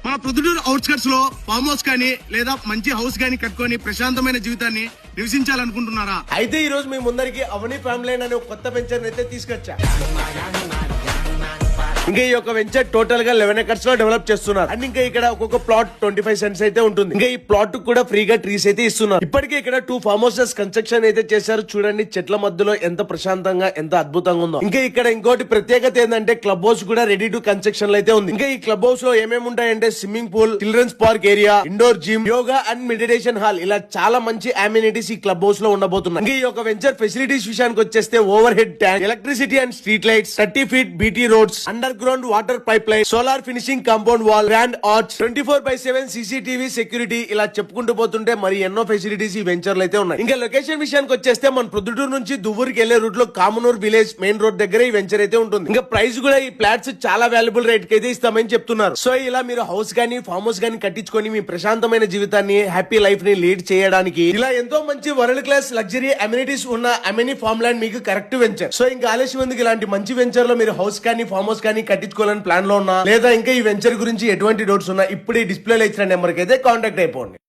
మా ప్రొద్దుటూరు అవుట్స్కట్స్ లో farm house కానీ లేదా మంచి హౌస్ కానీ కట్టుకొని ప్రశాంతమైన జీవితాన్ని నివసించాలనుకుంటున్నారా? అయితే ఈ రోజు మీ ముందరికి అవని ఫ్యామిలీ అనే ఒక కొత్త వెంచర్ అయితే తీసుకొచ్చా. ఇంకా ఈ యొక్క వెంచర్ టోటల్ గా 11 ఎకర్స్ లో డెవలప్ చేస్తున్నారు. అండ్ ఇంకా ఇక్కడ ఒక్కొక్క ప్లాట్ 25 సెంట్స్ అయితే ఉంటుంది. ఇంకా ఈ ప్లాట్ కూడా ఫ్రీగా ట్రీస్ అయితే ఇస్తున్నారు. ఇప్పటికే ఇక్కడ 2 ఫార్మ్ హౌసెస్ కన్స్ట్రక్షన్ అయితే చేశారు. చూడండి చెట్ల మధ్యలో ఎంత ప్రశాంతంగా ఎంత అద్భుతంగా ఉందో. ఇంకా ఇక్కడ ఇంకోటి ప్రత్యేకత ఏంటంటే క్లబ్ హౌస్ కూడా రెడీ టు కన్స్ట్రక్షన్ అయితే ఉంది. ఇంకా ఈ క్లబ్ హౌస్ లో ఏమేమి ఉంటాయంటే swimming pool, children's park area, indoor gym, yoga and meditation hall, ఇలా చాలా మంచి అమ్యూనిటీస్ ఈ క్లబ్ హౌస్ లో ఉండబోతున్నాయి. ఇంకా ఈ యొక్క వెంచర్ ఫెసిలిటీస్ విషయానికి వచ్చేస్తే over head tank, electricity and street lights, 30 feet BT roads, under ground water pipe line, solar finishing compound wall, grand arch, 24/7 CCTV security, ఇలా చెప్పుకుంటూ పోతుంటే మరి ఎన్నో ఫెసిలిటీస్ ఈ వెంచర్లు అయితే ఉన్నాయి. ఇంకా లొకేషన్ విషయానికి వచ్చేస్తే మన ప్రొద్దుటూరు నుంచి దువ్వూరుకి వెళ్లే రూట్ లో కామనూర్ విలేజ్ మెయిన్ రోడ్ దగ్గర ఈ వెంచర్ అయితే ఉంటుంది. ఇంకా ప్రైస్ కూడా ఈ ఫ్లాట్స్ చాలా వాల్యుబుల్ రేట్ కి అయితే ఇస్తామని చెప్తున్నారు. సో ఇలా మీరు హౌస్ గానీ ఫార్మ్ హౌస్ గానీ కట్టించుకొని మీ ప్రశాంతమైన జీవితాన్ని హ్యాపీ లైఫ్ ని లీడ్ చేయడానికి ఇలా ఎంతో మంచి వరల్డ్ క్లాస్ లగ్జరీ అమ్యూనిటీస్ ఉన్న అమెనీ ఫార్మ్ ల్యాండ్ మీకు కరెక్ట్ వెంచర్. సో ఇంకా ఆలస్యం ఎందుకు, ఇలాంటి మంచి వెంచర్ లో మీరు హౌస్ కానీ ఫార్మ్ హౌస్ కానీ కట్టించుకోవాలని ప్లాన్ లో ఉన్నా లేదా ఇంకా ఈ వెంచర్ గురించి ఎటువంటి డౌట్స్ ఉన్నా ఇప్పుడు ఈ డిస్ప్లేలో ఇచ్చిన నెంబర్ కి అయితే కాంటాక్ట్ అయిపోండి.